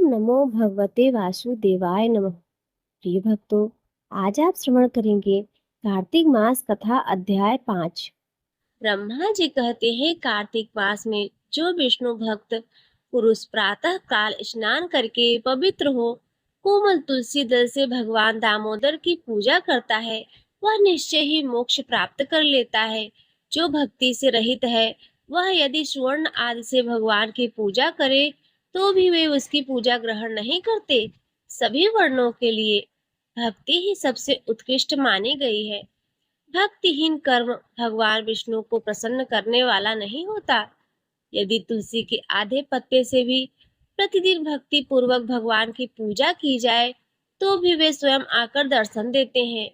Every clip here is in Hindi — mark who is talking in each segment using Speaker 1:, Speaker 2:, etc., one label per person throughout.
Speaker 1: ओम नमो भगवते वासुदेवाय नमः। प्रिय भक्तों, आज आप श्रवण करेंगे कार्तिक मास कथा अध्याय 5। ब्रह्मा जी कहते हैं, कार्तिक मास में जो विष्णु भक्त पुरुष प्रातः काल स्नान करके पवित्र हो, कोमल तुलसी दल से भगवान दामोदर की पूजा करता है, वह निश्चय ही मोक्ष प्राप्त कर लेता है। जो भक्ति से रहित है, वह यदि स्वर्ण आदि से भगवान की पूजा करे तो भी वे उसकी पूजा ग्रहण नहीं करते। सभी वर्णों के लिए भक्ति ही सबसे उत्कृष्ट मानी गई है। भक्तिहीन कर्म भगवान विष्णु को प्रसन्न करने वाला नहीं होता। यदि तुलसी के आधे पत्ते से भी प्रतिदिन भक्ति पूर्वक भगवान की पूजा की जाए तो भी वे स्वयं आकर दर्शन देते हैं।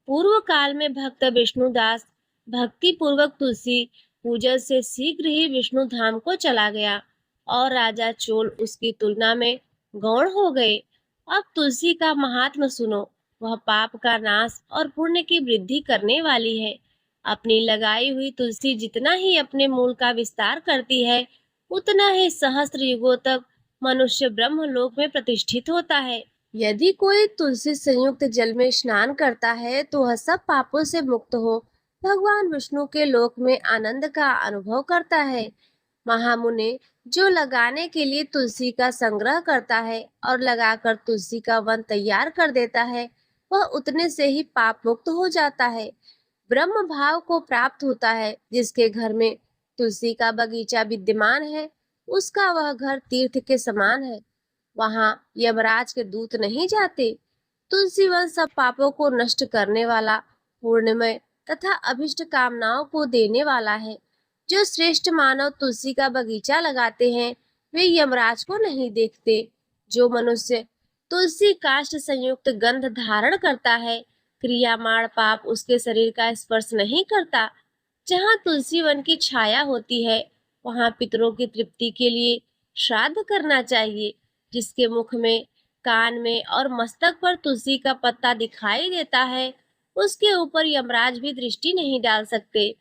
Speaker 1: पूर्व काल में भक्त विष्णुदास भक्ति पूर्वक तुलसी पूजन से शीघ्र ही विष्णु धाम को चला गया और राजा चोल उसकी तुलना में गौण हो गए। अब तुलसी का महात्म सुनो। वह पाप का नाश और पुण्य की वृद्धि करने वाली है। अपनी लगाई हुई तुलसी जितना ही अपने मूल का विस्तार करती है, उतना ही सहस्त्र युगों तक मनुष्य ब्रह्मलोक में प्रतिष्ठित होता है। यदि कोई तुलसी संयुक्त जल में स्नान करता है तो वह सब पापों से मुक्त हो भगवान विष्णु के लोक में आनंद का अनुभव करता है। महामुने, जो लगाने के लिए तुलसी का संग्रह करता है और लगाकर तुलसी का वन तैयार कर देता है, वह उतने से ही पाप मुक्त हो जाता है। ब्रह्म भाव को प्राप्त होता है। जिसके घर में तुलसी का बगीचा विद्यमान है, उसका वह घर तीर्थ के समान है। वहां यमराज के दूत नहीं जाते। तुलसी वन सब पापों को नष्ट करने वाला, पूर्णमय तथा अभिष्ट कामनाओं को देने वाला है। जो श्रेष्ठ मानव तुलसी का बगीचा लगाते हैं, वे यमराज को नहीं देखते। जो मनुष्य तुलसी काष्ठ संयुक्त गंध धारण करता है, क्रियामाण पाप उसके शरीर का स्पर्श नहीं करता। जहाँ तुलसी वन की छाया होती है, वहाँ पितरों की तृप्ति के लिए श्राद्ध करना चाहिए। जिसके मुख में, कान में और मस्तक पर तुलसी का पत्ता दिखाई देता है, उसके ऊपर यमराज भी दृष्टि नहीं डाल सकते।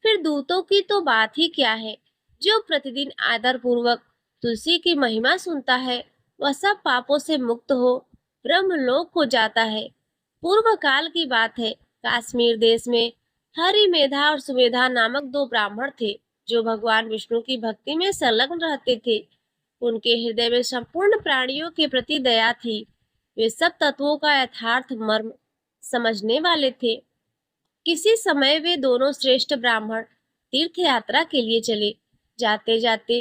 Speaker 1: फिर दूतों की तो बात ही क्या है। जो प्रतिदिन आदर पूर्वक तुलसी की महिमा सुनता है, वह सब पापों से मुक्त हो ब्रह्मलोक को जाता है। पूर्व काल की बात है। कश्मीर देश में हरि मेधा और सुमेधा नामक दो ब्राह्मण थे, जो भगवान विष्णु की भक्ति में संलग्न रहते थे। उनके हृदय में संपूर्ण प्राणियों के प्रति दया थी। वे सब तत्वों का यथार्थ मर्म समझने वाले थे। किसी समय वे दोनों श्रेष्ठ ब्राह्मण तीर्थ यात्रा के लिए चले। जाते जाते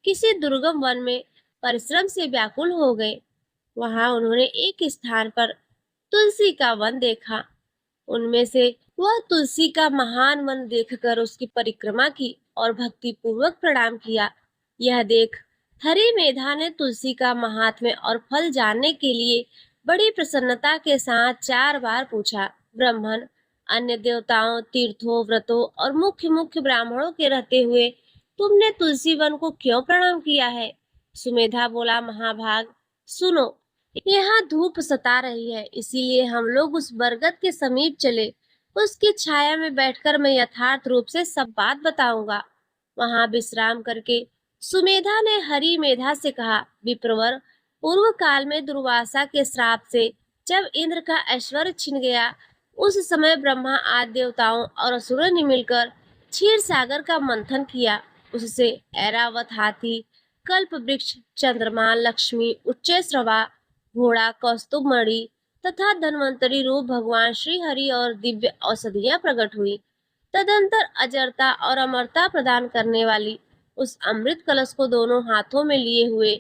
Speaker 1: किसी दुर्गम वन में परिश्रम से व्याकुल हो गए। वहां उन्होंने एक स्थान पर तुलसी का वन देखा। उनमें से वह तुलसी का महान वन देखकर उसकी परिक्रमा की और भक्ति पूर्वक प्रणाम किया। यह देख हरि मेधा ने तुलसी का महात्म्य और फल जानने के लिए बड़ी प्रसन्नता के साथ 4 बार पूछा, ब्राह्मण, अन्य देवताओं, तीर्थों, व्रतों और मुख्य मुख्य ब्राह्मणों के रहते हुए तुमने तुलसी वन को क्यों प्रणाम किया है? सुमेधा बोला, महाभाग, सुनो, यहाँ धूप सता रही है, इसीलिए हम लोग उस बरगद के समीप चले। उसकी छाया में बैठकर मैं यथार्थ रूप से सब बात बताऊंगा। वहां विश्राम करके सुमेधा ने हरि मेधा से कहा, विप्रवर, पूर्व काल में दुर्वासा के श्राप से जब इंद्र का ऐश्वर्य छिन गया, उस समय ब्रह्मा आदि देवताओं और असुरों ने मिलकर क्षीर सागर का मंथन किया। उससे ऐरावत हाथी, कल्प वृक्ष, चंद्रमा, लक्ष्मी, उच्च श्रवा, घोड़ा, कौस्तुभमणि तथा धन्वंतरी रूप भगवान श्री हरि और दिव्य औषधियां प्रकट हुई। तदंतर अजरता और अमरता प्रदान करने वाली उस अमृत कलश को दोनों हाथों में लिए हुए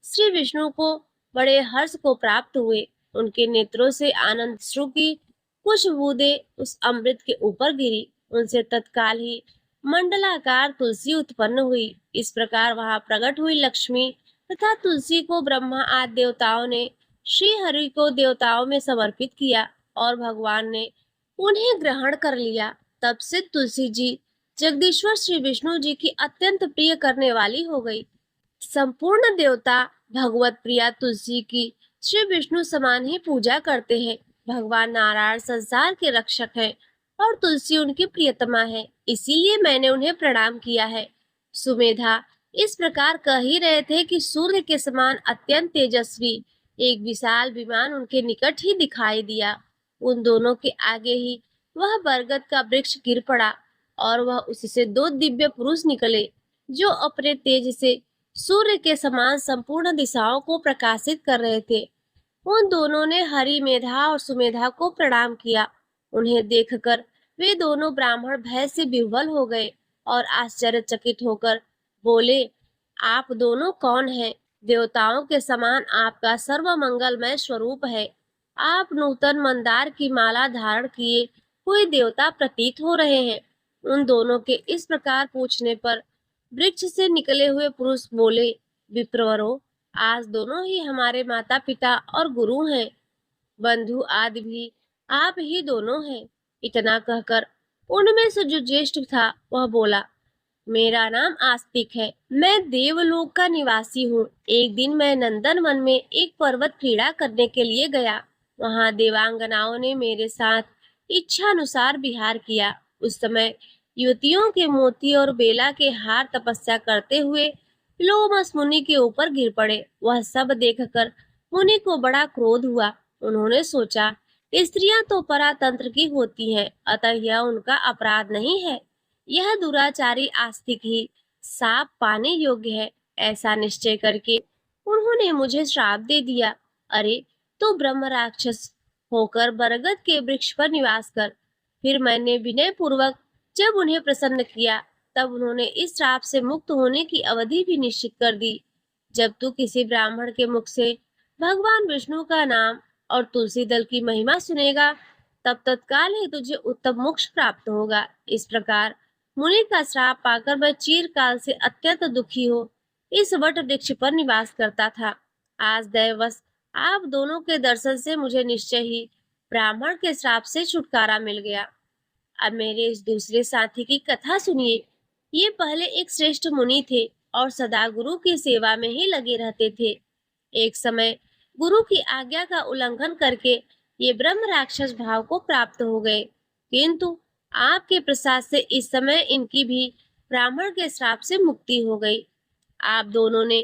Speaker 1: श्री विष्णु को बड़े हर्ष को प्राप्त हुए। उनके नेत्रों से आनंद अश्रु की कुछ बूंदें उस अमृत के ऊपर गिरी। उनसे तत्काल ही मंडलाकार तुलसी उत्पन्न हुई। इस प्रकार वहां प्रकट हुई लक्ष्मी तथा तुलसी को ब्रह्मा आदि देवताओं ने श्री हरि को देवताओं में समर्पित किया और भगवान ने उन्हें ग्रहण कर लिया। तब से तुलसी जी जगदीश्वर श्री विष्णु जी की अत्यंत प्रिय करने वाली हो गई। संपूर्ण देवता भगवत प्रिया तुलसी की श्री विष्णु समान ही पूजा करते हैं। भगवान नारायण संसार के रक्षक हैं और तुलसी उनकी प्रियतमा है, इसीलिए मैंने उन्हें प्रणाम किया है। सुमेधा, इस प्रकार कह ही रहे थे कि सूर्य के समान अत्यंत तेजस्वी एक विशाल विमान उनके निकट ही दिखाई दिया। उन दोनों के आगे ही वह बरगद का वृक्ष गिर पड़ा और वह उससे दो दिव्य पुरुष निकले जो अपने तेज से सूर्य के समान संपूर्ण दिशाओं को प्रकाशित कर रहे थे। उन दोनों ने हरि मेधा और सुमेधा को प्रणाम किया। उन्हें देखकर वे दोनों ब्राह्मण भय से विह्वल हो गए और आश्चर्यचकित होकर बोले, आप दोनों कौन हैं? देवताओं के समान आपका सर्वमंगलमय स्वरूप है। आप नूतन मंदार की माला धारण किए कोई देवता प्रतीत हो रहे हैं। उन दोनों के इस प्रकार पूछने पर वृक्ष से निकले हुए पुरुष बोले, विप्रवरों, आज दोनों ही हमारे माता पिता और गुरु हैं। बंधु आदि भी आप ही दोनों हैं। इतना कहकर उनमें से जो ज्येष्ठ था वह बोला, मेरा नाम आस्तिक है। मैं देवलोक का निवासी हूँ। एक दिन मैं नंदन वन में एक पर्वत क्रीड़ा करने के लिए गया। वहाँ देवांगनाओं ने मेरे साथ इच्छानुसार विहार किया। उस समय युवतियों के मोती और बेला के हार तपस्या करते हुए लोमस मुनि के ऊपर गिर पड़े। वह सब देखकर मुनि को बड़ा क्रोध हुआ। उन्होंने सोचा, स्त्रियां तो परातंत्र की होती हैं, अतः यह उनका अपराध नहीं है। यह दुराचारी आस्तिक ही साप पाने योग्य है। ऐसा निश्चय करके उन्होंने मुझे श्राप दे दिया। अरे, तो ब्रह्म राक्षस होकर बरगद के वृक्ष पर निवास कर। फिर मैंने विनय पूर्वक जब उन्हें प्रसन्न किया, तब उन्होंने इस श्राप से मुक्त होने की अवधि भी निश्चित कर दी। जब तू किसी ब्राह्मण के मुख से भगवान विष्णु का नाम और तुलसी दल की महिमा सुनेगा, तब तत्काल ही तुझे उत्तम मोक्ष प्राप्त होगा। इस प्रकार मुनि का श्राप पाकर मैं चिरकाल से अत्यंत दुखी हो इस वट वृक्ष पर निवास करता था। आज दैववश आप दोनों के दर्शन से मुझे निश्चय ही ब्राह्मण के श्राप से छुटकारा मिल गया। अब मेरे इस दूसरे साथी की कथा सुनिए। ये पहले एक श्रेष्ठ मुनि थे और सदा गुरु की सेवा में ही लगे रहते थे। एक समय गुरु की आज्ञा का उल्लंघन करके ये ब्रह्म राक्षस भाव को प्राप्त हो गए, किंतु आपके प्रसाद से इस समय इनकी भी ब्राह्मण के श्राप से मुक्ति हो गई। आप दोनों ने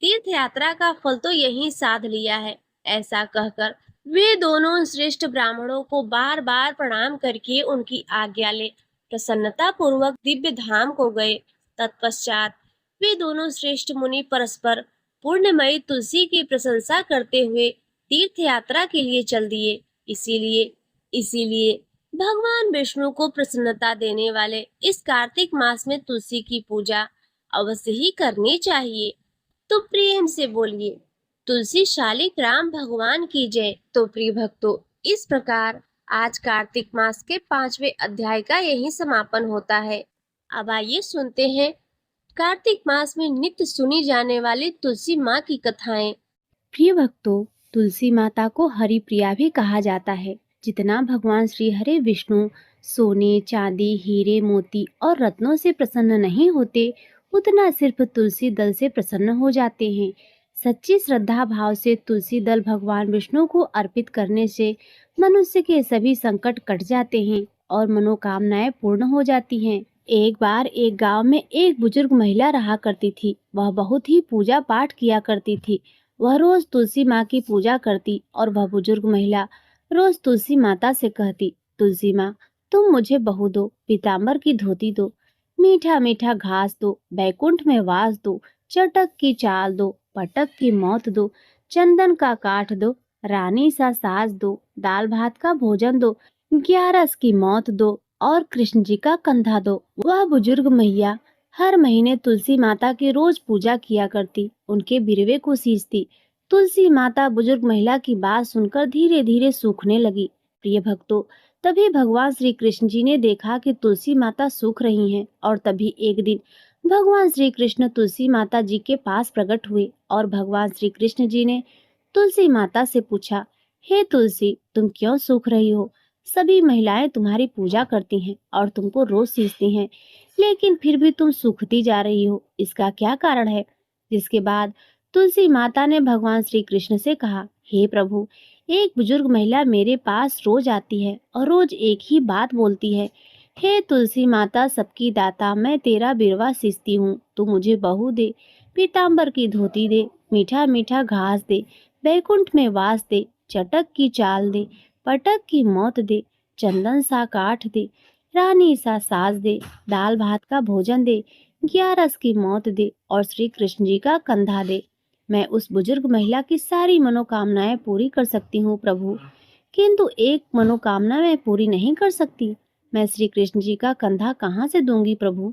Speaker 1: तीर्थ यात्रा का फल तो यहीं साध लिया है। ऐसा कहकर वे दोनों श्रेष्ठ ब्राह्मणों को बार बार प्रणाम करके उनकी आज्ञा ले प्रसन्नता पूर्वक दिव्य धाम को गए। तत्पश्चात वे दोनों श्रेष्ठ मुनि परस्पर पुण्यमयी तुलसी की प्रशंसा करते हुए तीर्थ यात्रा के लिए चल दिए। इसीलिए भगवान विष्णु को प्रसन्नता देने वाले इस कार्तिक मास में तुलसी की पूजा अवश्य ही करनी चाहिए। तो प्रेम से बोलिए, तुलसी शालिक राम भगवान की जय। तो प्रिय भक्तों, इस प्रकार आज कार्तिक मास के 5वें अध्याय का यही समापन होता है। अब आइए सुनते हैं कार्तिक मास में नित्य सुनी जाने वाली तुलसी माँ की कथाएं।
Speaker 2: प्रिय भक्तों, तुलसी माता को हरि प्रिया भी कहा जाता है। जितना भगवान श्री हरि विष्णु सोने, चांदी, हीरे, मोती और रत्नों से प्रसन्न नहीं होते, उतना सिर्फ तुलसी दल से प्रसन्न हो जाते हैं। सच्ची श्रद्धा भाव से तुलसी दल भगवान विष्णु को अर्पित करने से मनुष्य के सभी संकट कट जाते हैं और मनोकामनाएं पूर्ण हो जाती हैं। एक बार एक गांव में एक बुजुर्ग महिला रहा करती थी। वह बहुत ही पूजा पाठ किया करती थी। वह रोज तुलसी माँ की पूजा करती और वह बुजुर्ग महिला रोज तुलसी माता से कहती, तुलसी माँ, तुम मुझे बहू दो, पीताम्बर की धोती दो, मीठा मीठा घास दो, बैकुंठ में वास दो, चटक की चाल दो, पटक की मौत दो, चंदन का काठ दो, रानी सा साज दो, दाल भात का भोजन दो, 11 की मौत दो और कृष्ण जी का कंधा दो। वह बुजुर्ग मैया हर महीने तुलसी माता की रोज पूजा किया करती, उनके बिरवे को सींचती। तुलसी माता बुजुर्ग महिला की बात सुनकर धीरे धीरे सूखने लगी। प्रिय भक्तों, तभी भगवान श्री कृष्ण जी ने देखा कि तुलसी माता सूख रही हैं और तभी एक दिन भगवान श्री कृष्ण तुलसी माता जी के पास प्रकट हुए और भगवान श्री कृष्ण जी ने तुलसी माता से पूछा, हे तुलसी, तुम क्यों सूख रही हो? सभी महिलाएं तुम्हारी पूजा करती हैं और तुमको रोज सींचती हैं, लेकिन फिर भी तुम सूखती जा रही हो, इसका क्या कारण है? जिसके बाद तुलसी माता ने भगवान श्री कृष्ण से कहा, हे प्रभु, एक बुजुर्ग महिला मेरे पास रोज आती है और रोज एक ही बात बोलती है। हे तुलसी माता सबकी दाता, मैं तेरा बिरवा सींचती हूँ, तू मुझे बहू दे, पीताम्बर की धोती दे, मीठा मीठा घास दे, बैकुंठ में वास दे, चटक की चाल दे, पटक की मौत दे, चंदन सा काठ दे, रानी सा साज दे, दाल भात का भोजन दे, ग्यारस की मौत दे और श्री कृष्ण जी का कंधा दे। मैं उस बुजुर्ग महिला की सारी मनोकामनाएं पूरी कर सकती हूँ प्रभु, किंतु एक मनोकामना मैं पूरी नहीं कर सकती। मैं श्री कृष्ण जी का कंधा कहाँ से दूंगी प्रभु?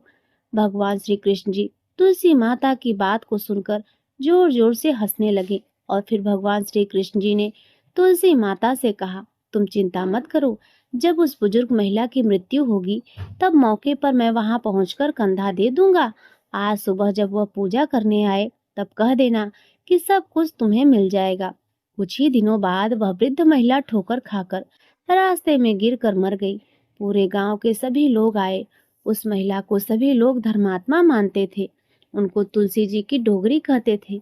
Speaker 2: भगवान श्री कृष्ण जी तुलसी माता की बात को सुनकर जोर जोर से हंसने लगे और फिर भगवान श्री कृष्ण जी ने तुलसी माता से कहा, तुम चिंता मत करो, जब उस बुजुर्ग महिला की मृत्यु होगी तब मौके पर मैं वहां पहुंचकर कंधा दे दूंगा। आज सुबह जब वह पूजा करने आए तब कह देना कि सब कुछ तुम्हें मिल जाएगा। कुछ ही दिनों बाद वह वृद्ध महिला ठोकर खाकर रास्ते में गिरकर मर गई। पूरे गांव के सभी लोग आए। उस महिला को सभी लोग धर्मात्मा मानते थे। उनको तुलसी जी की डोगरी कहते थे।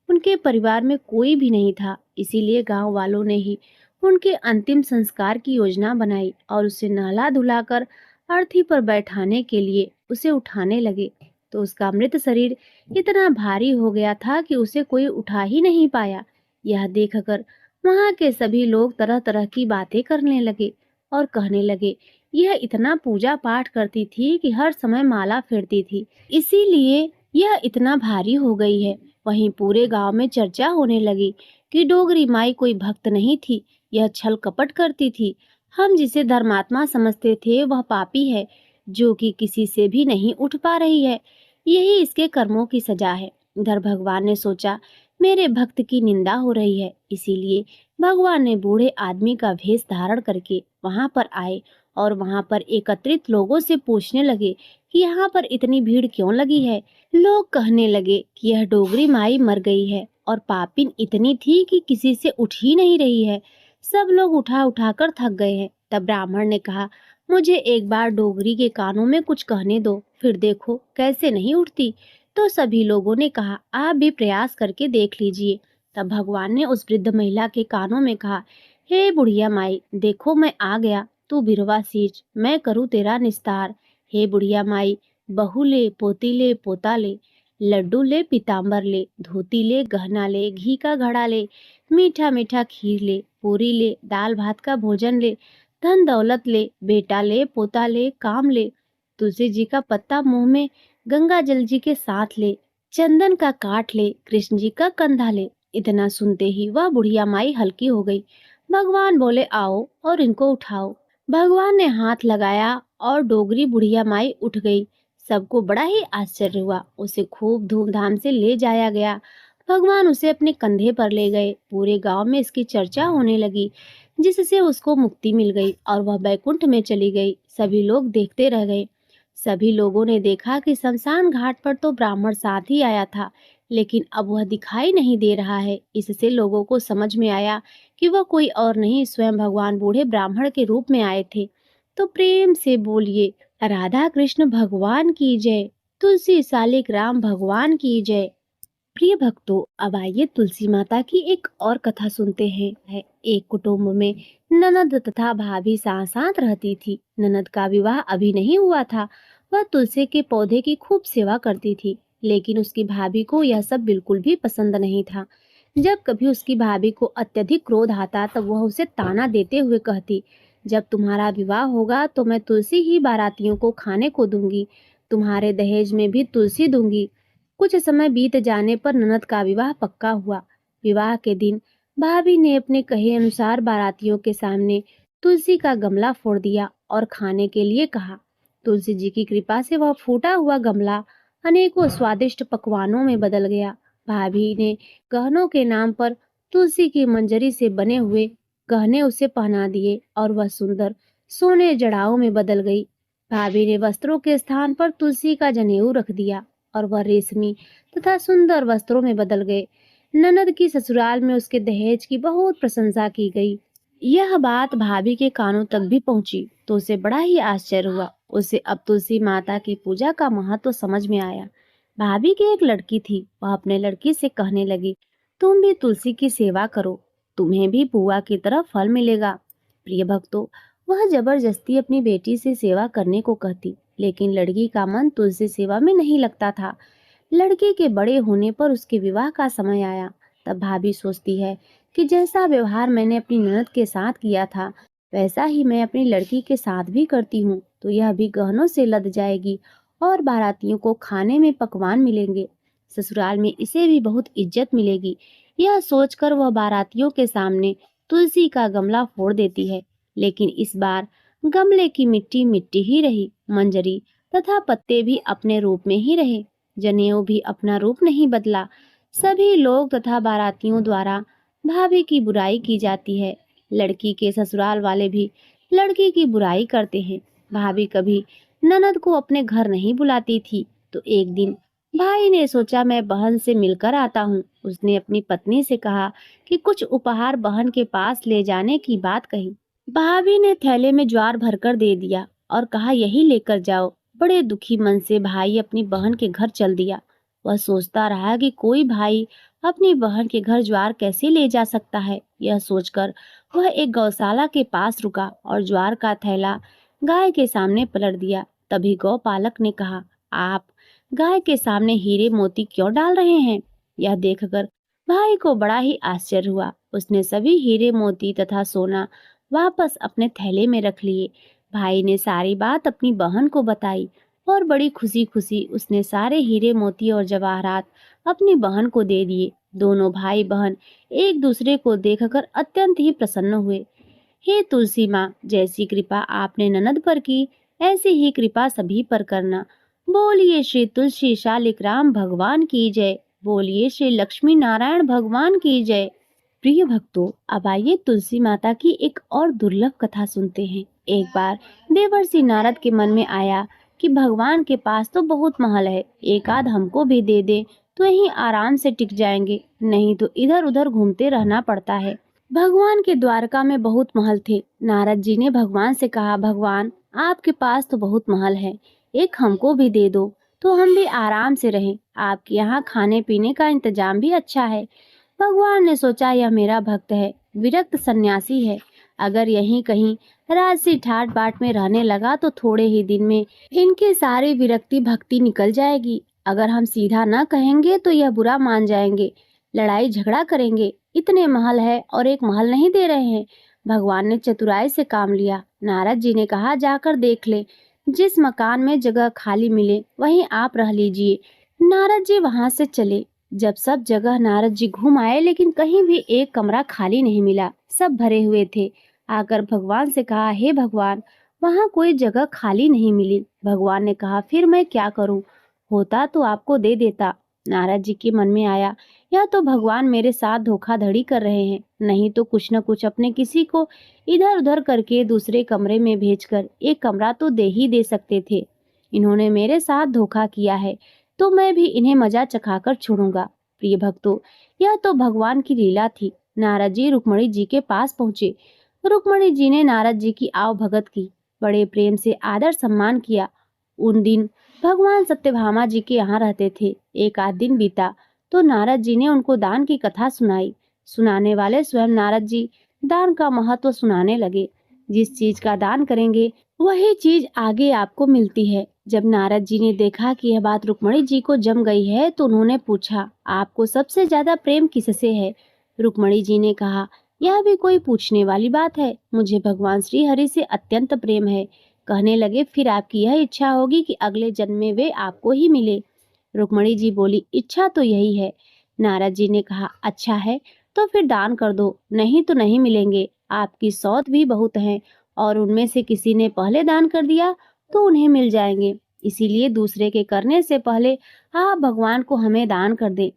Speaker 2: उनके परिवार में कोई भी नहीं था, इसीलिए गांव वालों ने ही उनके अंतिम संस्कार की योजना बनाई और उसे नहला धुलाकर अर्थी पर बैठाने के लिए उसे उठाने लगे। तो उसका मृत शरीर इतना भारी हो गया था कि उसे कोई उठा ही नहीं पाया। यह देखकर वहां के सभी लोग तरह तरह की बातें करने लगे और कहने लगे, यह इतना पूजा पाठ करती थी कि हर समय माला फेरती थी, इसीलिए यह इतना भारी हो गई है। वहीं पूरे गांव में चर्चा होने लगी कि डोगरी माई कोई भक्त नहीं थी, यह छल कपट करती थी। हम जिसे धर्मात्मा समझते थे वह पापी है, जो कि किसी से भी नहीं उठ पा रही है। यही इसके कर्मों की सजा है। इधर भगवान ने सोचा, मेरे भक्त की निंदा हो रही है, इसीलिए भगवान ने बूढ़े आदमी का भेष धारण करके वहां पर आए और वहां पर एकत्रित लोगों से पूछने लगे कि यहाँ पर इतनी भीड़ क्यों लगी है। लोग कहने लगे कि यह डोगरी माई मर गई है और पापिन इतनी थी कि किसी से उठ ही नहीं रही है। सब लोग उठा उठा कर थक गए हैं। तब ब्राह्मण ने कहा, मुझे एक बार डोगरी के कानों में कुछ कहने दो, फिर देखो कैसे नहीं उठती। तो सभी लोगों ने कहा, आप भी प्रयास करके देख लीजिए। तब भगवान ने उस वृद्ध महिला के कानों में कहा, हे बुढ़िया माई, देखो मैं आ गया, तू बिरवा सींच, मैं करूँ तेरा निस्तार। हे बुढ़िया माई, बहू ले, पोती ले, पोता ले, लड्डू ले, पीताम्बर ले, धोती ले, गहना ले, घी का घड़ा ले, मीठा मीठा खीर ले, पूरी ले, दाल भात का भोजन ले, धन दौलत ले, बेटा ले, पोता ले, काम ले, तुलसी जी का पत्ता मुंह में, गंगा जल जी के साथ ले, चंदन का काट ले, कृष्ण जी का कंधा ले। इतना सुनते ही वह बुढ़िया माई हल्की हो गई। भगवान बोले, आओ और इनको उठाओ। भगवान ने हाथ लगाया और डोगरी बुढ़िया माई उठ गई। सबको बड़ा ही आश्चर्य हुआ। उसे खूब धूमधाम से ले जाया गया। भगवान उसे अपने कंधे पर ले गए। पूरे गांव में इसकी चर्चा होने लगी, जिससे उसको मुक्ति मिल गई और वह बैकुंठ में चली गई। सभी लोग देखते रह गए। सभी लोगों ने देखा कि शमशान घाट पर तो ब्राह्मण साथ ही आया था, लेकिन अब वह दिखाई नहीं दे रहा है। इससे लोगों को समझ में आया कि वह कोई और नहीं, स्वयं भगवान बूढ़े ब्राह्मण के रूप में आए थे। तो प्रेम से बोलिए, राधा कृष्ण भगवान की जय, तुलसी सालिक राम भगवान की जय। प्रिय भक्तों, अब आइए तुलसी माता की एक और कथा सुनते हैं। एक कुटुंब में ननद तथा भाभी साथ साथ रहती थी। ननद का विवाह अभी नहीं हुआ था। वह तुलसी के पौधे की खूब सेवा करती थी, लेकिन उसकी भाभी को यह सब बिल्कुल भी पसंद नहीं था। जब कभी उसकी भाभी को अत्यधिक क्रोध आता तब वह उसे ताना देते हुए कहती, जब तुम्हारा विवाह होगा तो मैं तुलसी ही बारातियों को खाने को दूंगी, तुम्हारे दहेज में भी तुलसी दूंगी। कुछ समय बीत जाने पर ननद का विवाह पक्का हुआ। विवाह के दिन भाभी ने अपने कहे अनुसार बारातियों के सामने तुलसी का गमला फोड़ दिया और खाने के लिए कहा। तुलसी जी की कृपा से वह फूटा हुआ गमला अनेकों स्वादिष्ट पकवानों में बदल गया। भाभी ने गहनों के नाम पर तुलसी की मंजरी से बने हुए गहने उसे पहना दिए और वह सुंदर सोने जड़ाओं में बदल गई। भाभी ने वस्त्रों के स्थान पर तुलसी का जनेऊ रख दिया और वह रेशमी तथा सुंदर वस्त्रों में बदल गए। ननद की ससुराल में उसके दहेज की बहुत प्रशंसा की गई। यह बात भाभी के कानों तक भी पहुंची तो उसे बड़ा ही आश्चर्य हुआ। उसे अब तुलसी माता की पूजा का महत्व समझ में आया। भाभी की एक लड़की थी। वह अपने लड़की से कहने लगी, तुम भी तुलसी की सेवा करो, तुम्हें भी बुआ की तरह फल मिलेगा। प्रिय भक्तों, वह जबरदस्ती अपनी बेटी से सेवा करने को कहती, लेकिन लड़की का मन तुलसी सेवा में नहीं लगता था। लड़के के बड़े होने पर उसके विवाह का समय आया। तब भाभी सोचती है कि जैसा व्यवहार मैंने अपनी ननद के साथ किया था, वैसा ही मैं अपनी लड़की के साथ भी करती हूँ, तो यह भी गहनों से लद जाएगी और बारातियों को खाने में पकवान मिलेंगे। ससुराल में इसे भी बहुत इज्जत मिलेगी। यह सोचकर वह बारातियों के सामने तुलसी का गमला फोड़ देती है, लेकिन इस बार गमले की मिट्टी मिट्टी ही रही, मंजरी तथा पत्ते भी अपने रूप में ही रहे। जनेऊ भी अपना रूप नहीं बदला। सभी लोग तथा बारातियों द्वारा भाभी की बुराई की जाती है। लड़की के ससुराल वाले भी लड़की की बुराई करते हैं। भाभी कभी ननद को अपने घर नहीं बुलाती थी, तो एक दिन भाई ने सोचा मैं बहन से मिलकर आता हूँ। उसने अपनी पत्नी से कहा कि कुछ उपहार बहन के पास ले जाने की बात कही। भाभी ने थैले में ज्वार भरकर दे दिया और कहा यही लेकर जाओ। बड़े दुखी मन से भाई अपनी बहन के घर चल दिया। वह सोचता रहा कि कोई भाई अपनी बहन के घर ज्वार कैसे ले जा सकता है। यह सोचकर वह एक गौशाला के पास रुका और ज्वार का थैला गाय के सामने पलट दिया। तभी गौपालक ने कहा, आप गाय के सामने हीरे मोती क्यों डाल रहे हैं? यह देखकर भाई को बड़ा ही आश्चर्य हुआ। उसने सभी हीरे मोती तथा सोना वापस अपने थैले में रख लिए। भाई ने सारी बात अपनी बहन को बताई और बड़ी खुशी खुशी उसने सारे हीरे मोती और जवाहरात अपनी बहन को दे दिए। दोनों भाई बहन एक दूसरे को देखकर अत्यंत ही प्रसन्न हुए। हे तुलसी माँ, जैसी कृपा आपने ननद पर की, ऐसी ही कृपा सभी पर करना। बोलिए श्री तुलसी शालिक राम भगवान की जय। बोलिए श्री लक्ष्मी नारायण भगवान की जय। प्रिय भक्तों, अब आइए तुलसी माता की एक और दुर्लभ कथा सुनते हैं। एक बार देवर्षि नारद के मन में आया कि भगवान के पास तो बहुत महल है, एक आध हमको भी दे दे तो यहीं आराम से टिक जाएंगे, नहीं तो इधर उधर घूमते रहना पड़ता है। भगवान के द्वारका में बहुत महल थे। नारद जी ने भगवान से कहा, भगवान आपके पास तो बहुत महल है, एक हमको भी दे दो तो हम भी आराम से रहें। आपके यहाँ खाने पीने का इंतजाम भी अच्छा है। भगवान ने सोचा यह मेरा भक्त है, विरक्त सन्यासी है, अगर यहीं कहीं राजसी ठाट बाट में रहने लगा तो थोड़े ही दिन में इनके सारी विरक्ति भक्ति निकल जाएगी। अगर हम सीधा न कहेंगे तो यह बुरा मान जाएंगे, लड़ाई झगड़ा करेंगे। इतने महल है और एक महल नहीं दे रहे हैं। भगवान ने चतुराई से काम लिया। नारद जी ने कहा, जाकर देख ले, जिस मकान में जगह खाली मिले वहीं आप रह लीजिए। नारद जी वहां से चले। जब सब जगह नारद जी घूम आए, लेकिन कहीं भी एक कमरा खाली नहीं मिला, सब भरे हुए थे। आकर भगवान से कहा, हे भगवान, वहाँ कोई जगह खाली नहीं मिली। भगवान ने कहा, फिर मैं क्या करूं? होता तो आपको दे देता। नारद जी के मन में आया, या तो भगवान मेरे साथ धोखाधड़ी कर रहे हैं, नहीं तो कुछ न कुछ अपने किसी को इधर उधर करके दूसरे कमरे में भेजकर एक कमरा तो दे ही दे सकते थे। इन्होंने मेरे साथ धोखा किया है, तो मैं भी इन्हें मजा चखाकर छोड़ूंगा। प्रिय भक्तों, यह तो भगवान की लीला थी। नारद जी रुक्मणी जी के पास पहुंचे। रुक्मणी जी ने नारद जी की आवभगत की, बड़े प्रेम से आदर सम्मान किया। उन दिन भगवान सत्यभामा जी के यहाँ रहते थे। एक आध दिन बीता तो नारद जी ने उनको दान की कथा सुनाई। सुनाने वाले स्वयं नारद जी दान का महत्व सुनाने लगे। जिस चीज का दान करेंगे वही चीज आगे आपको मिलती है। जब नारद जी ने देखा कि यह बात रुक्मणी जी को जम गई है, तो उन्होंने पूछा, आपको सबसे ज्यादा प्रेम किससे है? रुक्मणी जी ने कहा, यह भी कोई पूछने वाली बात है, मुझे भगवान श्री हरि से अत्यंत प्रेम है। कहने लगे, फिर आपकी यह इच्छा होगी कि अगले जन्म में वे आपको ही मिले। रुक्मणी जी बोली, इच्छा तो यही है। नारद जी ने कहा, अच्छा है, तो फिर दान कर दो, नहीं तो नहीं मिलेंगे। आपकी सौत भी बहुत है और उनमें से किसी ने पहले दान कर दिया तो उन्हें मिल जाएंगे। इसीलिए दूसरे के करने से पहले आप भगवान को हमें दान कर दें।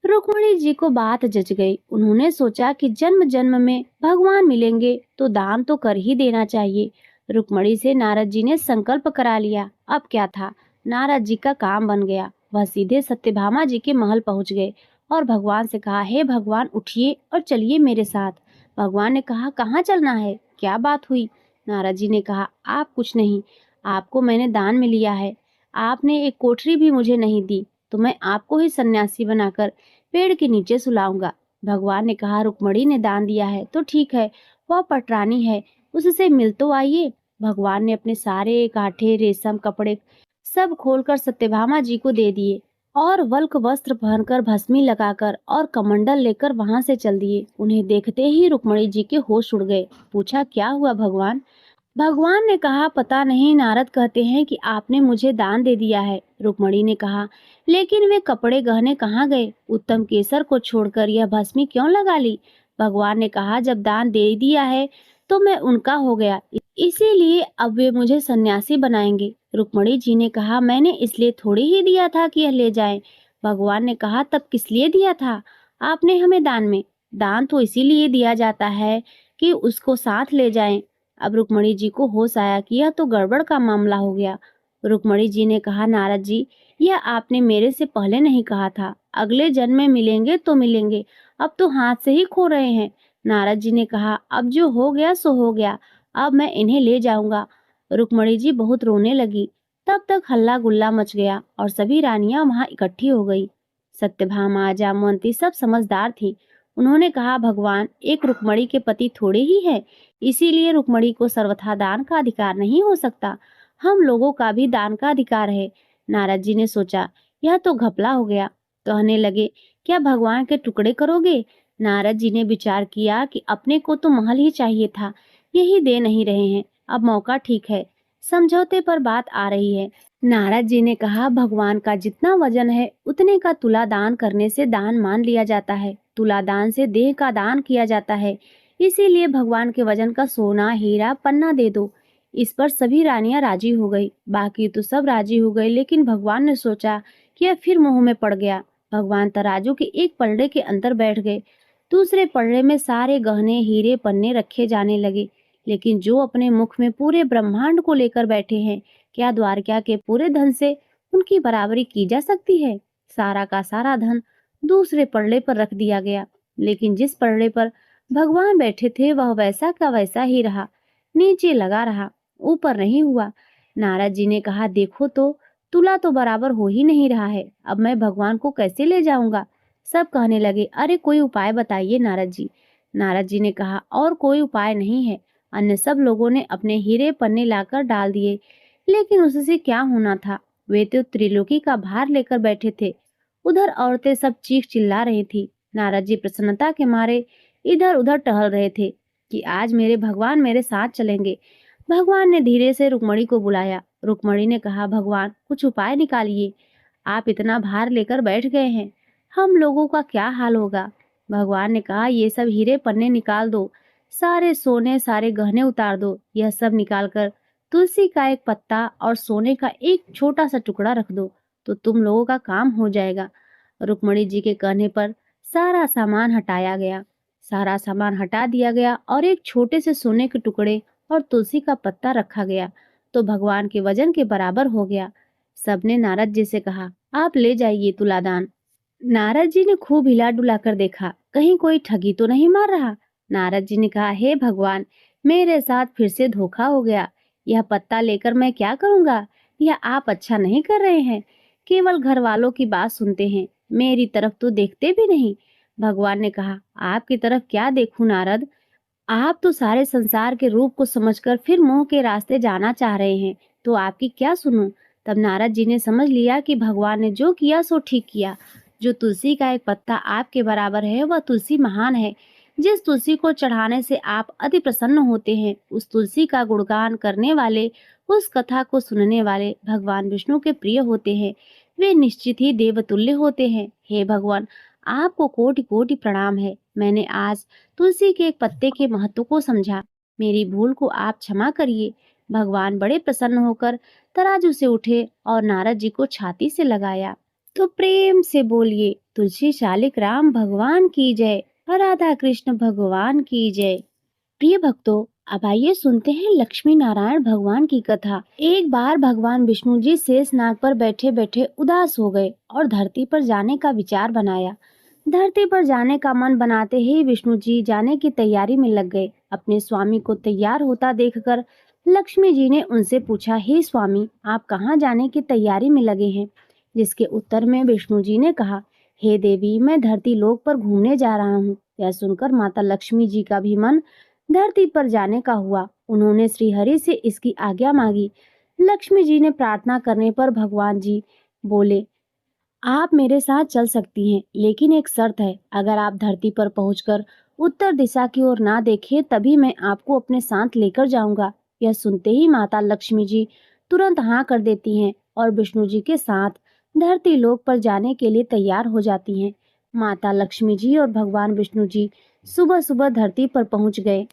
Speaker 2: रुक्मणी जी को बात जच गई। उन्होंने सोचा कि जन्म जन्म में भगवान मिलेंगे तो दान तो कर ही देना चाहिए। रुक्मणी से नारद जी ने संकल्प करा लिया। अब क्या था, नारद जी का काम बन गया। वह सीधे सत्यभामा जी के महल पहुंच गए और भगवान से कहा, हे भगवान, उठिए और चलिए मेरे साथ। भगवान ने कहा, कहाँ चलना है, क्या बात हुई? नारद जी ने कहा, आप कुछ नहीं, आपको मैंने दान में लिया है। आपने एक कोठरी भी मुझे नहीं दी, तो मैं आपको ही सन्यासी बनाकर पेड़ के नीचे सुलाऊंगा। भगवान ने कहा, रुक्मणी ने दान दिया है तो ठीक है, वह पटरानी है, उससे मिल तो आइए। भगवान ने अपने सारे कांठे, रेशम कपड़े सब खोलकर सत्यभामा जी को दे दिए और वल्क वस्त्र पहनकर, भस्मी लगाकर और कमंडल लेकर वहां से चल दिए। उन्हें देखते ही रुक्मणी जी के होश उड़ गए। पूछा, क्या हुआ भगवान? भगवान ने कहा, पता नहीं, नारद कहते हैं कि आपने मुझे दान दे दिया है। रुक्मणी ने कहा, लेकिन वे कपड़े गहने कहाँ गए? उत्तम केसर को छोड़कर यह भस्मी क्यों लगा ली? भगवान ने कहा, जब दान दे दिया है तो मैं उनका हो गया, इसीलिए अब वे मुझे सन्यासी बनाएंगे। रुक्मणी जी ने कहा, मैंने इसलिए थोड़ी ही दिया था कि यह ले जाएं। भगवान ने कहा, तब किस लिए दिया था आपने हमें दान में? दान तो इसीलिए दिया जाता है कि उसको साथ ले जाएं। अब रुक्मणी जी को होश आया कि यह तो गड़बड़ का मामला हो गया। रुक्मणी जी ने कहा, नारद जी, यह आपने मेरे से पहले नहीं कहा था। अगले जन्म में मिलेंगे तो मिलेंगे, अब तो हाथ से ही खो रहे हैं। नारद जी ने कहा, अब जो हो गया सो हो गया, अब मैं इन्हें ले जाऊंगा। रुक्मणी जी बहुत रोने लगी। तब तक हल्ला गुल्ला मच गया और सभी रानियां वहां इकट्ठी हो गई। सत्यभामा, जामवंती सब समझदार थी। उन्होंने कहा, भगवान, एक रुक्मणी के पति थोड़े ही है, इसीलिए रुक्मणी को सर्वथा दान का अधिकार नहीं हो सकता। हम लोगों का भी दान का अधिकार है। नारद जी ने सोचा, यह तो घपला हो गया। कहने लगे, क्या भगवान के टुकड़े करोगे? नारद जी ने विचार किया कि अपने को तो महल ही चाहिए था, यही दे नहीं रहे हैं। अब मौका ठीक है, समझौते पर बात आ रही है। नारद जी ने कहा, भगवान का जितना वजन है उतने का तुला दान करने से दान मान लिया जाता है। तुला दान से देह का दान किया जाता है, इसीलिए भगवान के वजन का सोना, हीरा, पन्ना दे दो। इस पर सभी रानियां राजी हो गई। बाकी तो सब राजी हो गए, लेकिन भगवान ने सोचा कि यह फिर मुंह में पड़ गया। भगवान तराजू के एक पलड़े के अंदर बैठ गए। दूसरे पलड़े में सारे गहने, हीरे, पन्ने रखे जाने लगे। लेकिन जो अपने मुख में पूरे ब्रह्मांड को लेकर बैठे हैं, क्या द्वारका के पूरे धन से उनकी बराबरी की जा सकती है? सारा का सारा धन दूसरे पलड़े पर रख दिया गया, लेकिन जिस पलड़े पर भगवान बैठे थे वह वैसा का वैसा ही रहा, नीचे लगा रहा, ऊपर नहीं हुआ। नारद जी ने कहा, देखो तो, तुला तो बराबर हो ही नहीं रहा है, अब मैं भगवान को कैसे ले जाऊंगा? सब कहने लगे, अरे कोई उपाय बताइए नारद जी। नारद जी ने कहा, और कोई उपाय नहीं है। अन्य सब लोगों ने अपने हीरे पन्ने लाकर डाल दिए, लेकिन उससे क्या होना था? वे तो त्रिलोकी का भार लेकर बैठे थे। उधर औरतें सब चीख चिल्ला रही थी। नारद जी प्रसन्नता के मारे इधर उधर टहल रहे थे कि आज मेरे भगवान मेरे साथ चलेंगे। भगवान ने धीरे से रुक्मणी को बुलाया। रुक्मणी ने कहा, भगवान, कुछ उपाय निकालिए। आप इतना भार लेकर बैठ गए हैं, हम लोगों का क्या हाल होगा? भगवान ने कहा, ये सब हीरे पन्ने निकाल दो, सारे सोने, सारे गहने उतार दो। यह सब निकालकर तुलसी का एक पत्ता और सोने का एक छोटा सा टुकड़ा रख दो, तो तुम लोगों का काम हो जाएगा। रुक्मणी जी के कहने पर सारा सामान हटाया गया। सारा सामान हटा दिया गया और एक छोटे से सोने के टुकड़े और तुलसी का पत्ता रखा गया, तो भगवान के वजन के बराबर हो गया। सबने नारद जी से कहा, आप ले जाइए तुलादान। नारद जी ने खूब हिला डुला कर देखा, कहीं कोई ठगी तो नहीं मार रहा। नारद जी ने कहा, हे भगवान, मेरे साथ फिर से धोखा हो गया। यह पत्ता लेकर मैं क्या करूंगा? यह आप अच्छा नहीं कर रहे हैं, केवल घर वालों की बात सुनते हैं, मेरी तरफ तो देखते भी नहीं। भगवान ने कहा, आपकी तरफ क्या देखूं नारद, आप तो सारे संसार के रूप को समझकर फिर मोह के रास्ते जाना चाह रहे हैं, तो आपकी क्या सुनूं? तब नारद जी ने समझ लिया कि भगवान ने जो किया सो ठीक किया। जो तुलसी का एक पत्ता आपके बराबर है, वह तुलसी महान है। जिस तुलसी को चढ़ाने से आप अति प्रसन्न होते हैं, उस तुलसी का गुणगान करने वाले, उस कथा को सुनने वाले भगवान विष्णु के प्रिय होते हैं। वे निश्चित ही देवतुल्य होते हैं। हे भगवान, आपको कोटि कोटि प्रणाम है। मैंने आज तुलसी के एक पत्ते के महत्व को समझा। मेरी भूल को आप क्षमा करिए। भगवान बड़े प्रसन्न होकर तराजू से उठे और नारद जी को छाती से लगाया। तो प्रेम से बोलिए, तुलसी शालिक राम भगवान की जय, राधा कृष्ण भगवान की जय। प्रिय भक्तों, अब आइए सुनते हैं लक्ष्मी नारायण भगवान की कथा। एक बार भगवान विष्णु जी शेष नाग पर बैठे बैठे उदास हो गए और धरती पर जाने का विचार बनाया। धरती पर जाने का मन बनाते ही विष्णु जी जाने की तैयारी में लग गए। अपने स्वामी को तैयार होता देखकर लक्ष्मी जी ने उनसे पूछा, हे स्वामी, आप कहाँ जाने की तैयारी में लगे हैं? जिसके उत्तर में विष्णु जी ने कहा, हे देवी, मैं धरती लोक पर घूमने जा रहा हूँ। यह सुनकर माता लक्ष्मी जी का भी मन धरती पर जाने का हुआ। उन्होंने श्रीहरि से इसकी आज्ञा मांगी। लक्ष्मी जी ने प्रार्थना करने पर भगवान जी बोले, आप मेरे साथ चल सकती हैं, लेकिन एक शर्त है, अगर आप धरती पर पहुंचकर उत्तर दिशा की ओर ना देखें, तभी मैं आपको अपने साथ लेकर जाऊंगा। यह सुनते ही माता लक्ष्मी जी तुरंत हाँ कर देती हैं और विष्णु जी के साथ धरती लोक पर जाने के लिए तैयार हो जाती हैं। माता लक्ष्मी जी और भगवान विष्णु जी सुबह सुबह धरती पर पहुंच गए।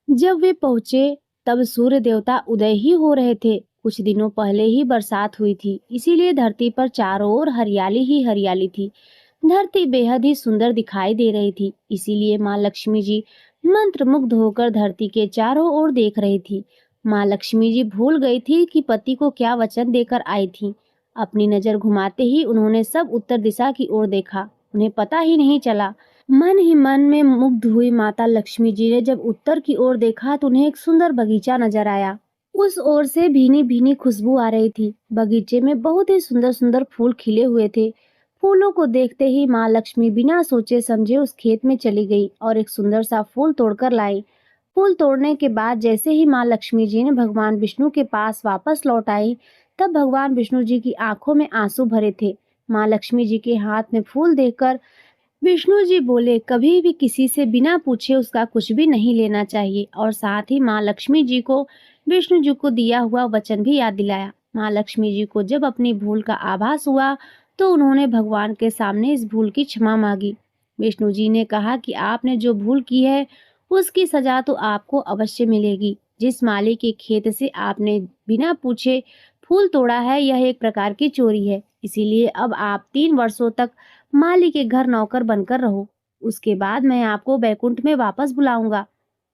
Speaker 2: जब वे पहुंचे तब सूर्य देवता उदय ही हो रहे थे। कुछ दिनों पहले ही बरसात हुई थी, इसीलिए धरती पर चारों ओर हरियाली ही हरियाली थी। धरती बेहद ही सुंदर दिखाई दे रही थी, इसीलिए माँ लक्ष्मी जी मंत्रमुग्ध होकर धरती के चारों ओर देख रही थी। माँ लक्ष्मी जी भूल गई थी कि पति को क्या वचन देकर आई थी। अपनी नजर घुमाते ही उन्होंने सब उत्तर दिशा की ओर देखा। उन्हें पता ही नहीं चला। मन ही मन में मुग्ध हुई माता लक्ष्मी जी ने जब उत्तर की ओर देखा तो उन्हें एक सुंदर बगीचा नजर आया। उस ओर से भीनी भीनी खुशबू आ रही थी। बगीचे में बहुत ही सुंदर सुंदर फूल खिले हुए थे। फूलों को देखते ही माँ लक्ष्मी बिना सोचे समझे उस खेत में चली गई और एक सुंदर सा फूल तोड़कर लाई। फूल तोड़ने के बाद जैसे ही माँ लक्ष्मी जी ने भगवान विष्णु के पास वापस लौट आई, तब भगवान विष्णु जी की आंखों में आंसू भरे थे। माँ लक्ष्मी जी के हाथ में फूल देखकर विष्णु जी बोले, कभी भी किसी से बिना पूछे उसका कुछ भी नहीं लेना चाहिए, और साथ ही माँ लक्ष्मी जी को विष्णु जी को दिया हुआ वचन भी याद दिलाया। माँ लक्ष्मी जी को जब अपनी भूल का आभास हुआ तो उन्होंने भगवान के सामने इस भूल की क्षमा मांगी। विष्णु जी ने कहा कि आपने जो भूल की है उसकी सजा तो आपको अवश्य मिलेगी। जिस माली के खेत से आपने बिना पूछे फूल तोड़ा है, यह एक प्रकार की चोरी है, इसीलिए अब आप 3 वर्षों तक माली के घर नौकर बनकर रहो। उसके बाद मैं आपको बैकुंठ में वापस बुलाऊंगा।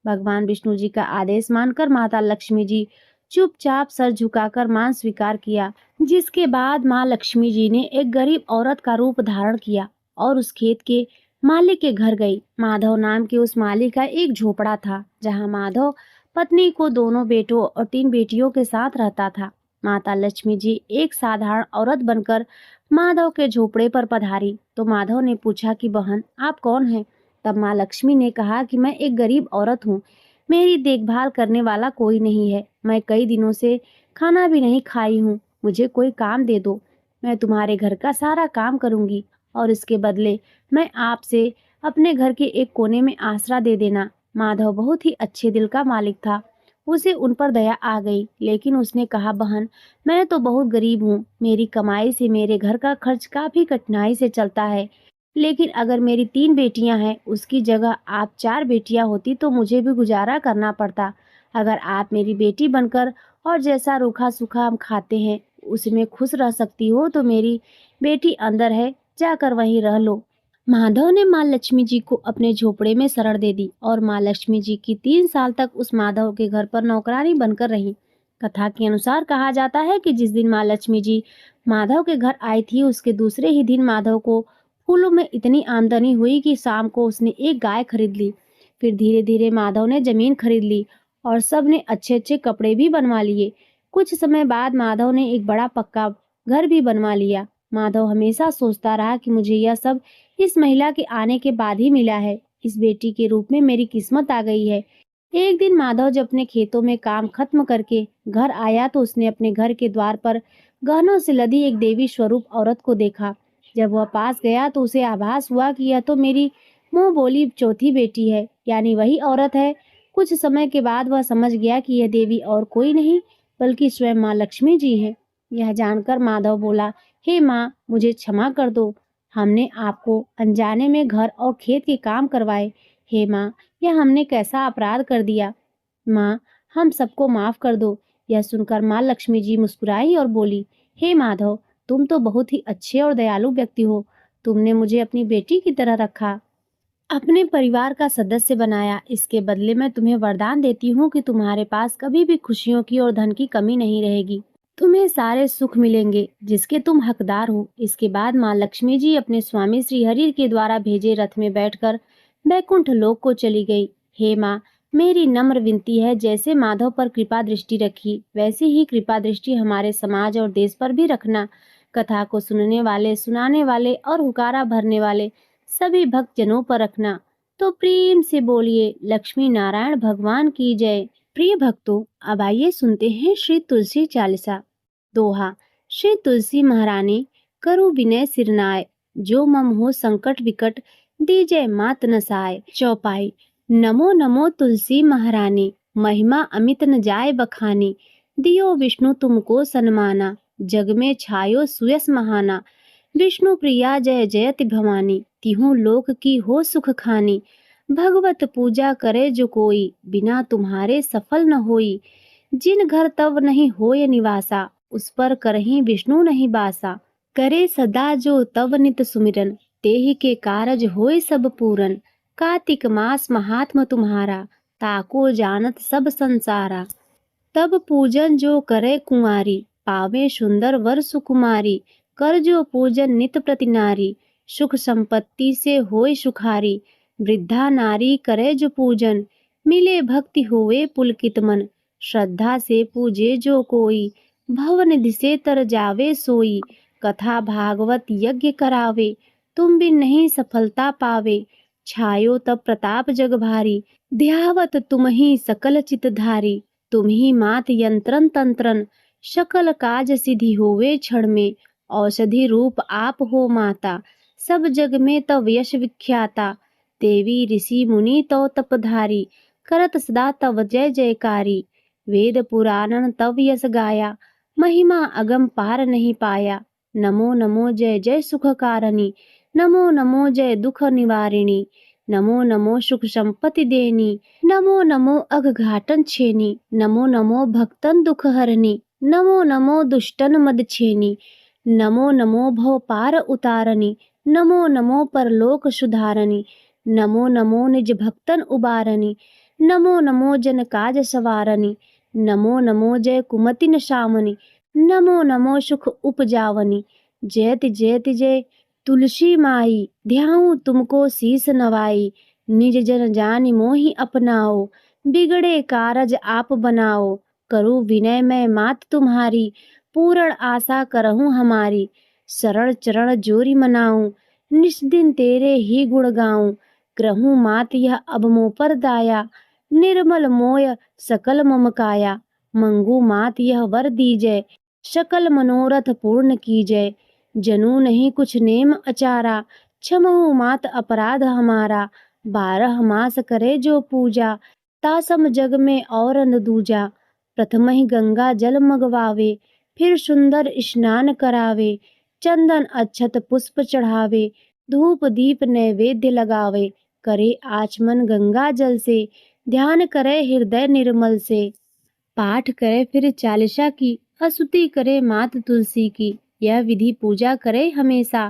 Speaker 2: भगवान विष्णु जी का आदेश मानकर माता लक्ष्मी जी चुपचाप सर झुकाकर मान स्वीकार किया। जिसके बाद माँ लक्ष्मी जी ने एक गरीब औरत का रूप धारण किया और उस खेत के मालिक के घर गई। माधव नाम के उस मालिक का एक झोपड़ा था, जहाँ माधव पत्नी को, दोनों बेटों और 3 बेटियों के साथ रहता था। माता लक्ष्मी जी एक साधारण औरत बनकर माधव के झोपड़े पर पधारी तो माधव ने पूछा कि बहन, आप कौन हैं? तब माँ लक्ष्मी ने कहा कि मैं एक गरीब औरत हूँ, मेरी देखभाल करने वाला कोई नहीं है, मैं कई दिनों से खाना भी नहीं खाई हूँ, मुझे कोई काम दे दो, मैं तुम्हारे घर का सारा काम करूंगी और इसके बदले मैं आपसे अपने घर के एक कोने में आसरा दे देना। माधव बहुत ही अच्छे दिल का मालिक था। उसे उन पर दया आ गई, लेकिन उसने कहा, बहन, मैं तो बहुत गरीब हूँ, मेरी कमाई से मेरे घर का खर्च काफी कठिनाई से चलता है, लेकिन अगर मेरी 3 बेटियां हैं, उसकी जगह आप 4 बेटियां होती तो मुझे भी गुजारा करना पड़ता। अगर आप मेरी बेटी बनकर और जैसा रूखा सूखा हम खाते हैं उसमें खुश रह सकती हो तो मेरी बेटी अंदर है, जाकर वहीं रह लो। माधव ने माँ लक्ष्मी जी को अपने झोपड़े में शरण दे दी और माँ लक्ष्मी जी की 3 साल तक उस माधव के घर पर नौकरानी बनकर रही। कथा के अनुसार कहा जाता है कि जिस दिन माँ लक्ष्मी जी माधव के घर आई थी, उसके दूसरे ही दिन माधव को फूलों में इतनी आमदनी हुई कि शाम को उसने एक गाय खरीद ली। फिर धीरे धीरे माधव ने जमीन खरीद ली और सब ने अच्छे अच्छे कपड़े भी बनवा लिए। कुछ समय बाद माधव ने एक बड़ा पक्का घर भी बनवा लिया। माधव हमेशा सोचता रहा कि मुझे यह सब इस महिला के आने के बाद ही मिला है। इस बेटी के रूप में मेरी किस्मत आ गई है। एक दिन माधव जब अपने खेतों में काम खत्म करके घर आया तो उसने अपने घर के द्वार पर गहनों से लदी एक देवी स्वरूप औरत को देखा। जब वह पास गया तो उसे आभास हुआ कि यह तो मेरी मुंह बोली चौथी बेटी है, यानी वही औरत है। कुछ समय के बाद वह समझ गया कि यह देवी और कोई नहीं बल्कि स्वयं माँ लक्ष्मी जी है। यह जानकर माधव बोला, हे माँ, मुझे क्षमा कर दो, हमने आपको अनजाने में घर और खेत के काम करवाए। हे माँ, यह हमने कैसा अपराध कर दिया। माँ, हम सबको माफ कर दो। यह सुनकर माँ लक्ष्मी जी मुस्कुराई और बोली, हे माधव, तुम तो बहुत ही अच्छे और दयालु व्यक्ति हो। तुमने मुझे अपनी बेटी की तरह रखा, अपने परिवार का सदस्य बनाया। इसके बदले मैं तुम्हें वरदान देती हूँ कि तुम्हारे पास कभी भी खुशियों की और धन की कमी नहीं रहेगी। तुम्हें सारे सुख मिलेंगे जिसके तुम हकदार हो। इसके बाद माँ लक्ष्मी जी अपने स्वामी श्री हरि के द्वारा भेजे रथ में बैठकर बैकुंठ लोक को चली गई। हे माँ, मेरी नम्र विनती है, जैसे माधव पर कृपा दृष्टि रखी, वैसे ही कृपा दृष्टि हमारे समाज और देश पर भी रखना। कथा को सुनने वाले, सुनाने वाले और हुकारा भरने वाले सभी भक्त जनों पर रखना। तो प्रेम से बोलिए लक्ष्मी नारायण भगवान की जय। प्रिय भक्तों, अब आइए सुनते हैं श्री तुलसी चालीसा। दोहा। श्री तुलसी महारानी करु विनय सिरनाय, जो मम हो संकट विकट दीजय मात नसाय। चौपाई। नमो नमो तुलसी महारानी, महिमा अमित न जाय बखानी। दियो विष्णु तुमको सन्माना, जग में छायो सुयस महाना। विष्णु प्रिया जय जयति भवानी, तिहु लोक की हो सुख खानी। भगवत पूजा करे जो कोई, बिना तुम्हारे सफल न होई। जिन घर तव नहीं होय निवासा, उस पर करहीं विष्णु नहीं बासा। करे सदा जो तव नित सुमिरन, तेहि के कारज होय सब पूरन। कार्तिक मास महात्म तुम्हारा, ताको जानत सब संसारा। तब पूजन जो करे कुंवारी, पावे सुंदर वर सुकुमारी। कर जो पूजन नित प्रति नारी, सुख संपत्ति से होय सुखारी। वृद्धा नारी करे जो पूजन, मिले भक्ति होवे पुलकित मन। श्रद्धा से पूजे जो कोई, भव निधि से तर जावे सोई। कथा भागवत यज्ञ करावे, तुम बिन नहीं सफलता पावे। छायो तब प्रताप जग भारी, ध्यावत तुम ही सकल चितधारी। तुम ही मात यंत्रन तंत्रन, सकल काज सिद्धि होवे क्षण में। औषधि रूप आप हो माता, सब जग में तव यश विख्याता। देवी ऋषि मुनि तो तपधारी, करत सदा तव जय जयकारी। वेद पुराणन तव यश गाया, महिमा अगम पार नहीं पाया। नमो नमो जय जय सुख कारणी, नमो नमो जय दुख निवारिणी। नमो नमो सुख संपत्ति देनी, नमो नमो अघघाटन छेनी। नमो नमो भक्तन दुख हरनी, नमो नमो दुष्टन मद छेनी। नमो नमो भव पार उतारनी, नमो नमो परलोक सुधारनी। नमो नमो निज भक्तन उबारनी, नमो नमो जन काज सवारनी। नमो नमो जय कुमति नशामनी, नमो नमो सुख उपजावनी। जयति जयति जय तुलसी माई, ध्याऊं तुमको शीस नवाई। निज जन जानि मोहि अपनाओ, बिगड़े कारज आप बनाओ। करूँ विनय मैं मात तुम्हारी, पूर्ण आशा करहूँ हमारी। शरण चरण जोरी मनाऊं, निस दिन तेरे ही गुण गाऊं। ग्रहूं मात यह अब मोह पर दाया, निर्मल मोय सकल मम काया। मंगू मात यह वर दीजय, सकल मनोरथ पूर्ण कीजय। जनू नहीं कुछ नेम अचारा, क्षमहु मात अपराध हमारा। 12 मास करे जो पूजा, तासम जग में और न दूजा। प्रथम ही गंगा जल मगवावे, फिर सुंदर स्नान करावे। चंदन अक्षत पुष्प चढ़ावे, धूप दीप नैवेद्य लगावे। करे आचमन गंगा जल से, ध्यान करे हृदय निर्मल से। पाठ करे फिर चालीसा की, स्तुति करे मात तुलसी की। यह विधि पूजा करे हमेशा,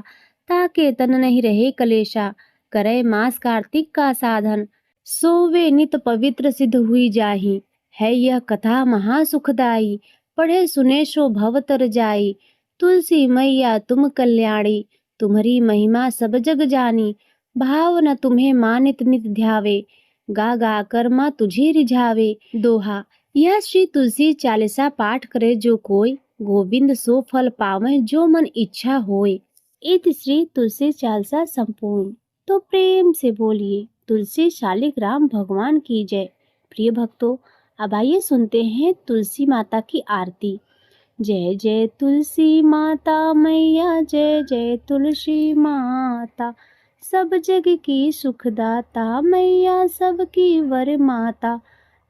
Speaker 2: ताके तन नहीं रहे कलेशा। करे मास कार्तिक का साधन, सोवे नित पवित्र सिद्ध हुई जाही। है यह कथा महासुखदाई, पढ़े सुने सो भव तर जाई। तुलसी मैया तुम कल्याणी, तुम्हारी महिमा सब जग जानी। भाव न तुम्हें मानित नित ध्यावे, गा गा कर माँ तुझे रिझावे। दोहा। यह श्री तुलसी चालीसा पाठ करे जो कोई, गोविंद सो फल पावे जो मन इच्छा होय। इति श्री तुलसी चालीसा संपूर्ण। तो प्रेम से बोलिए तुलसी शालिग्राम भगवान की जय। प्रिय भक्तों, अब आइए सुनते हैं तुलसी माता की आरती। जय जय तुलसी माता मैया, जय जय तुलसी माता। सब जग की सुखदाता मैया, सबकी वर माता।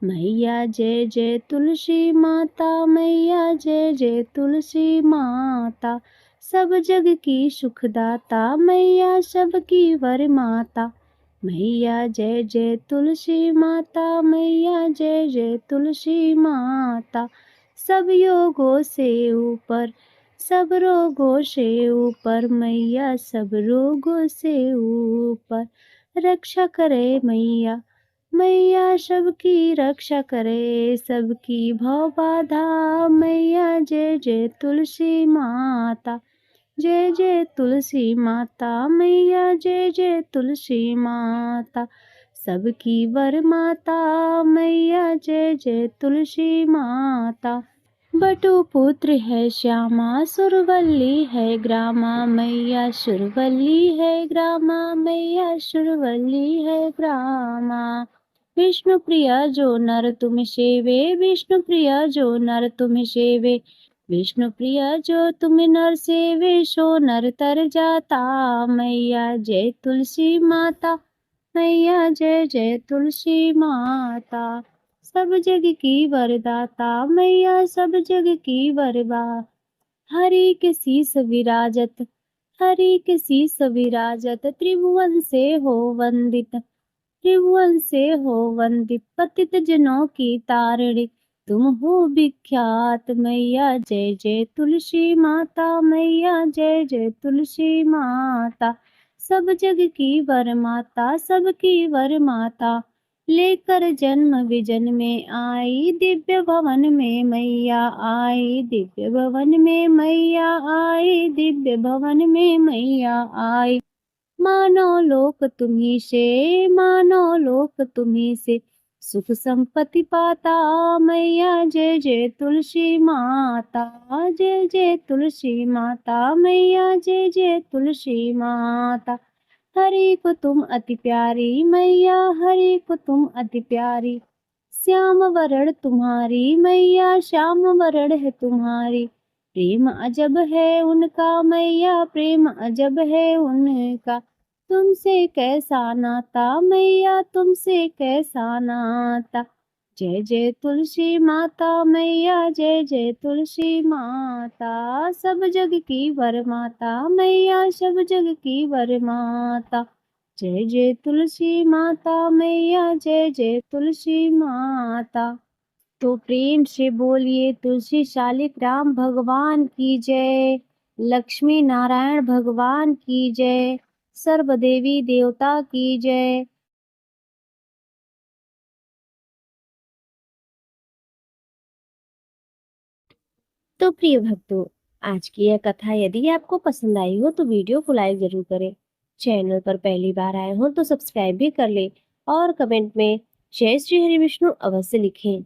Speaker 2: मैया जय जय तुलसी माता, मैया जय जय तुलसी माता। सब जग की सुखदाता मैया, सबकी वर माता। मैया जय जय तुलसी माता, मैया जय जय तुलसी माता। सब योगों से ऊपर, सब रोगों से ऊपर, मैया सब रोगों से ऊपर। रक्षा करे मैया, मैया सबकी रक्षा करे, सबकी भव बाधा। मैया जय जय तुलसी माता, जय जय तुलसी माता। मैया जय जय तुलसी माता, सबकी वर माता। मैया जय जय तुलसी माता। बटु पुत्र है श्यामा, सुरवल्ली है ग्रामा, मैया सुरवल्ली है ग्रामा, मैया सुरवल्ली है ग्रामा। विष्णु प्रिया जो नर तुम सेवे, विष्णु प्रिया जो नर तुम सेवे, विष्णु प्रिया जो तुम नर सेवे, सो नर तर जाता। मैया जय तुलसी माता, मैया जय जय तुलसी माता। सब जग की वरदाता, मैया सब जग की वरदा। हरि के शीस विराजत, हरि के शीस विराजत, त्रिभुवन से हो वंदित, त्रिभुवन से हो वंदित, पतित जनों की तारिणी तुम हो विख्यात। मैया जय जय तुलसी माता, मैया जय जय तुलसी माता। सब जग की वर माता, सबकी वर माता, लेकर जन्म विजन में आई, दिव्य भवन में मैया आई, दिव्य भवन में मैया आई, दिव्य भवन में मैया आई। मानो लोक तुम्ही से, मानो लोक तुम्ही से, सुख संपत्ति पाता। मैया जय जय तुलसी माता, जय जय तुलसी माता, मैया जय जय तुलसी माता। हरि को तुम अति प्यारी, मैया हरि को तुम अति प्यारी। श्याम वरण तुम्हारी, मैया श्याम वरण है तुम्हारी। प्रेम अजब है उनका, मैया प्रेम अजब है उनका। तुमसे कैसा नाता, मैया तुमसे कैसा नाता। जय जय तुलसी माता, मैया जय जय तुलसी माता। सब जग की वर माता, मैया सब जग की वर माता। जय जय तुलसी माता, मैया जय जय तुलसी माता। तो प्रेम से बोलिए तुलसी शालिग्राम भगवान की जय, लक्ष्मी नारायण भगवान की जय, सर्व देवी देवता की जय। तो प्रिय भक्तों, आज की यह कथा यदि आपको पसंद आई हो तो वीडियो को लाइक जरूर करें। चैनल पर पहली बार आए हो तो सब्सक्राइब भी कर लें और कमेंट में जय श्री हरि विष्णु अवश्य लिखें।